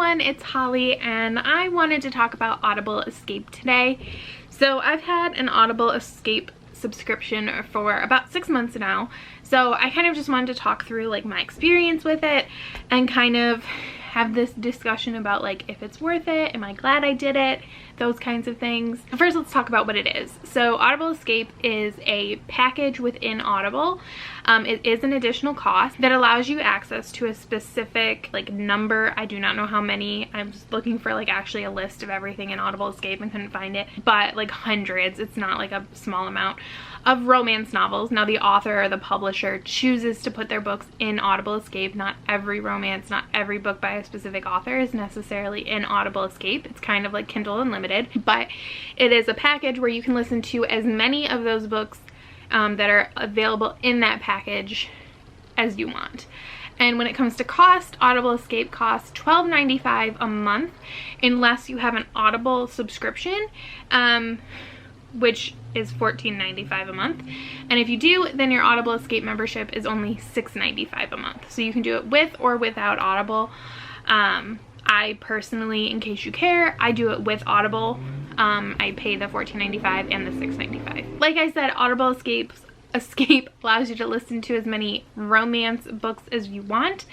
everyone, it's Holly and I wanted to talk about Audible Escape today. So I've had an Audible Escape subscription for about 6 months now, so I kind of just wanted to talk through like my experience with it and kind of have this discussion about like if it's worth it, am I glad I did it, those kinds of things. First, let's talk about what it is. So Audible Escape is a package within Audible. It is an additional cost that allows you access to a specific like number. I do not know how many. I was looking for like actually a list of everything in Audible Escape and couldn't find it, but like hundreds, it's not like a small amount of romance novels. Now the author or the publisher chooses to put their books in Audible Escape. Not every romance, not every book by a specific author is necessarily in Audible Escape. It's kind of like Kindle Unlimited, but it is a package where you can listen to as many of those books that are available in that package as you want. And when it comes to cost, Audible Escape costs $12.95 a month unless you have an Audible subscription, which is $14.95 a month. And if you do, then your Audible Escape membership is only $6.95 a month. So you can do it with or without Audible. I personally, in case you care, I do it with Audible. I pay the $14.95 and the $6.95. Like I said, Audible Escape allows you to listen to as many romance books as you want.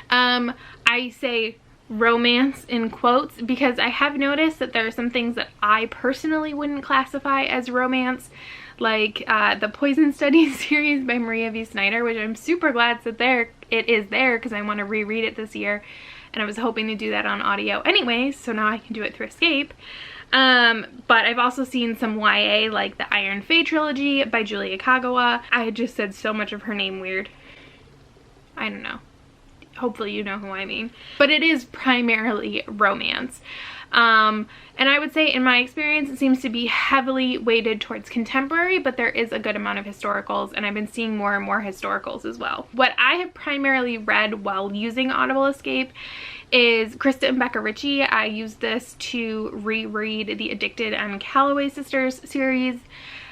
I say romance in quotes because I have noticed that there are some things that I personally wouldn't classify as romance, like the Poison Studies series by Maria V. Snyder, which I'm super glad that it is there because I want to reread it this year, and I was hoping to do that on audio anyway, so now I can do it through Escape. But I've also seen some YA, like the Iron Fey trilogy by Julia Kagawa. I just said so much of her name weird. I don't know. Hopefully you know who I mean. But it is primarily romance. And I would say in my experience it seems to be heavily weighted towards contemporary, but there is a good amount of historicals, and I've been seeing more and more historicals as well. What I have primarily read while using Audible Escape is Krista and Becca Ritchie. I used this to reread the Addicted and Calloway Sisters series,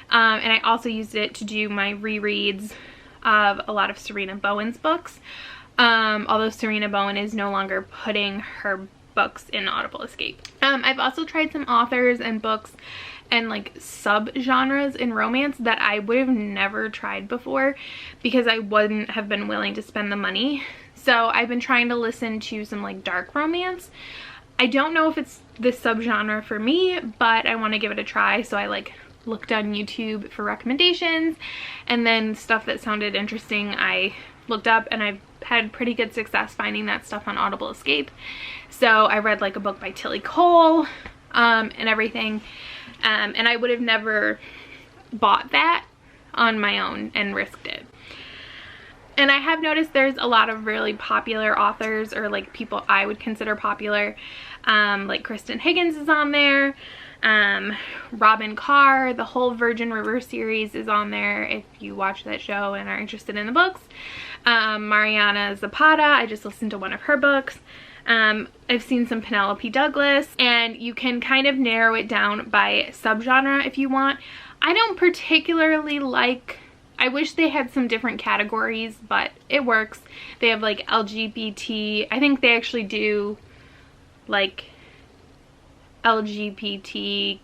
and I also used it to do my rereads of a lot of Serena Bowen's books. Although Serena Bowen is no longer putting her books in Audible Escape. I've also tried some authors and books and like sub-genres in romance that I would have never tried before because I wouldn't have been willing to spend the money. So I've been trying to listen to some like dark romance. I don't know if it's this subgenre for me, but I want to give it a try. So I like looked on YouTube for recommendations, and then stuff that sounded interesting I looked up, and I've had pretty good success finding that stuff on Audible Escape. So I read like a book by Tilly Cole and everything, and I would have never bought that on my own and risked it. And I have noticed there's a lot of really popular authors, or like people I would consider popular, like Kristen Higgins is on there, Robin Carr, the whole Virgin River series is on there if you watch that show and are interested in the books. Mariana Zapata, I just listened to one of her books. I've seen some Penelope Douglas, and you can kind of narrow it down by subgenre if you want. I don't particularly like, I wish they had some different categories, but it works. They have like LGBT, I think they actually do like LGBTQIA.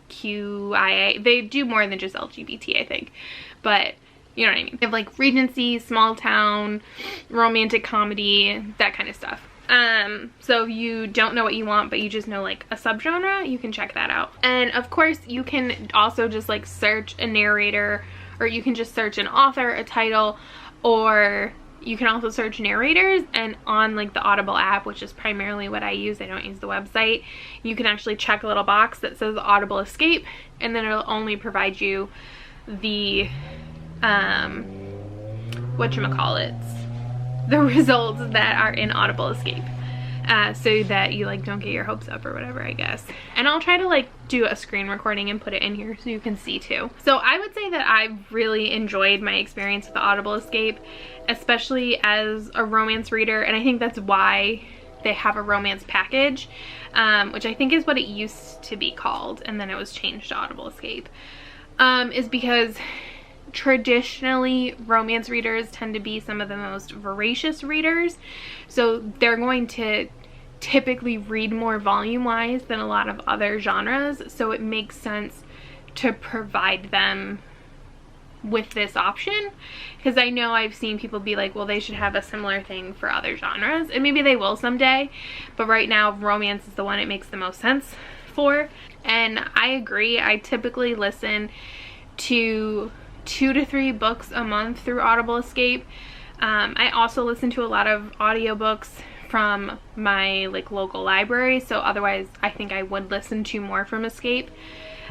They do more than just LGBT, I think, but you know what I mean. They have like Regency, small town, romantic comedy, that kind of stuff. So if you don't know what you want, but you just know like a subgenre, you can check that out. And of course you can also just like search a narrator, or you can just search an author, a title, or you can also search narrators, and on like the Audible app, which is primarily what I use, I don't use the website, you can actually check a little box that says Audible Escape, and then it'll only provide you the the results that are in Audible Escape, so that you like don't get your hopes up or whatever, I guess. And I'll try to like do a screen recording and put it in here so you can see too. So I would say that I've really enjoyed my experience with the Audible Escape, especially as a romance reader, and I think that's why they have a romance package, which I think is what it used to be called, and then it was changed to Audible Escape, is because traditionally romance readers tend to be some of the most voracious readers, so they're going to typically read more volume-wise than a lot of other genres, so it makes sense to provide them with this option, because I know I've seen people be like, well, they should have a similar thing for other genres, and maybe they will someday, but right now romance is the one it makes the most sense for. And I agree. I typically listen to 2 to 3 books a month through Audible Escape. I also listen to a lot of audiobooks from my like local library, so otherwise I think I would listen to more from Escape.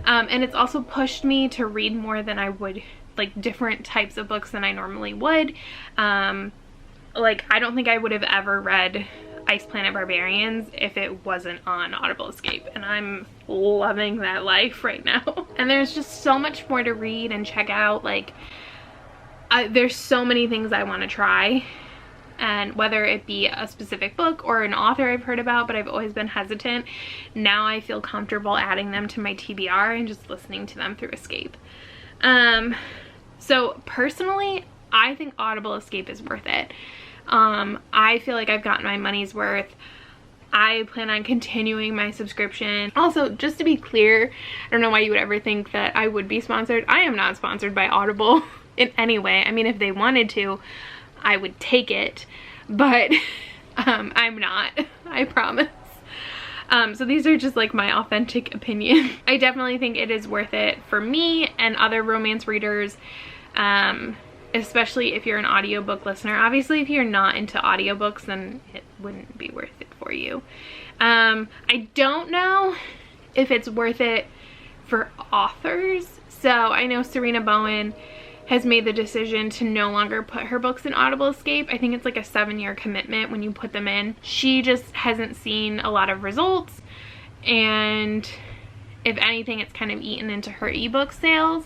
And it's also pushed me to read more than I would, like different types of books than I normally would. Like I don't think I would have ever read Ice Planet Barbarians if it wasn't on Audible Escape, and I'm loving that life right now. And there's just so much more to read and check out. Like there's so many things I want to try, and whether it be a specific book or an author I've heard about but I've always been hesitant, now I feel comfortable adding them to my TBR and just listening to them through Escape. So personally, I think Audible Escape is worth it. I feel like I've gotten my money's worth. I plan on continuing my subscription. Also, just to be clear, I don't know why you would ever think that I would be sponsored. I am not sponsored by Audible in any way. I mean, if they wanted to, I would take it, but I'm not, I promise. So these are just like my authentic opinion. I definitely think it is worth it for me and other romance readers, especially if you're an audiobook listener. Obviously, if you're not into audiobooks, then it wouldn't be worth it for you. I don't know if it's worth it for authors. So I know Serena Bowen has made the decision to no longer put her books in Audible Escape. I think it's like a 7-year commitment when you put them in. She just hasn't seen a lot of results, and if anything, it's kind of eaten into her ebook sales.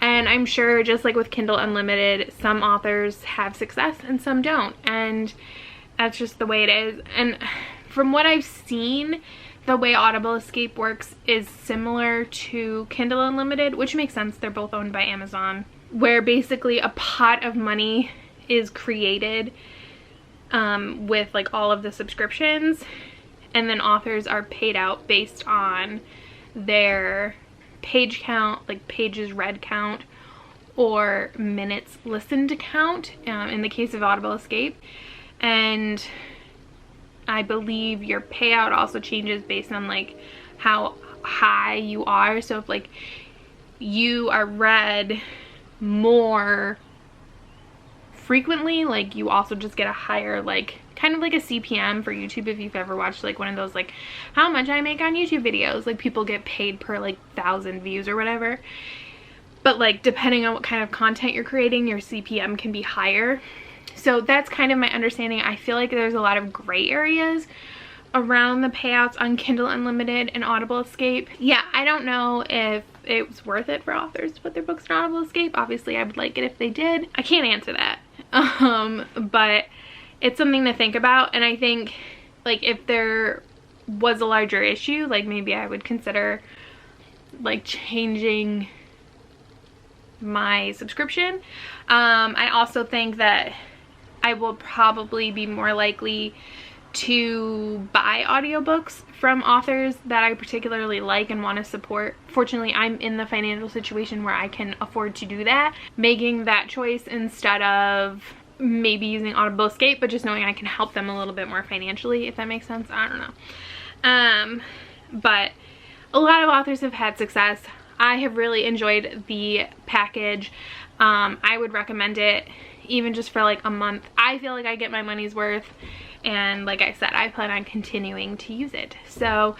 And I'm sure, just like with Kindle Unlimited, some authors have success and some don't, and that's just the way it is. And from what I've seen, the way Audible Escape works is similar to Kindle Unlimited, which makes sense. They're both owned by Amazon, where basically a pot of money is created with like all of the subscriptions, and then authors are paid out based on their page count, like pages read count, or minutes listened count, in the case of Audible Escape. And I believe your payout also changes based on like how high you are. So if like you are read more frequently, like you also just get a higher, like kind of like a CPM for YouTube. If you've ever watched like one of those like how much I make on YouTube videos, like people get paid per like 1,000 views or whatever, but like depending on what kind of content you're creating, your CPM can be higher. So that's kind of my understanding. I feel like there's a lot of gray areas around the payouts on Kindle Unlimited and Audible Escape. Yeah, I don't know if it's worth it for authors to put their books in Audible Escape. Obviously, I would like it if they did. I can't answer that. But it's something to think about. And I think like if there was a larger issue, like maybe I would consider like changing my subscription. I also think that I will probably be more likely to buy audiobooks from authors that I particularly like and want to support. Fortunately, I'm in the financial situation where I can afford to do that, making that choice instead of maybe using Audible Escape, but just knowing I can help them a little bit more financially, if that makes sense. I don't know. But a lot of authors have had success. I have really enjoyed the package. I would recommend it even just for like a month. I feel like I get my money's worth, and like I said, I plan on continuing to use it. So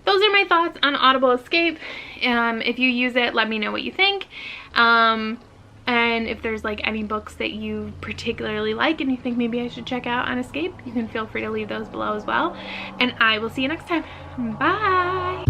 those are my thoughts on Audible Escape. If you use it, let me know what you think. And if there's like any books that you particularly like and you think maybe I should check out on Escape, you can feel free to leave those below as well. And I will see you next time. Bye!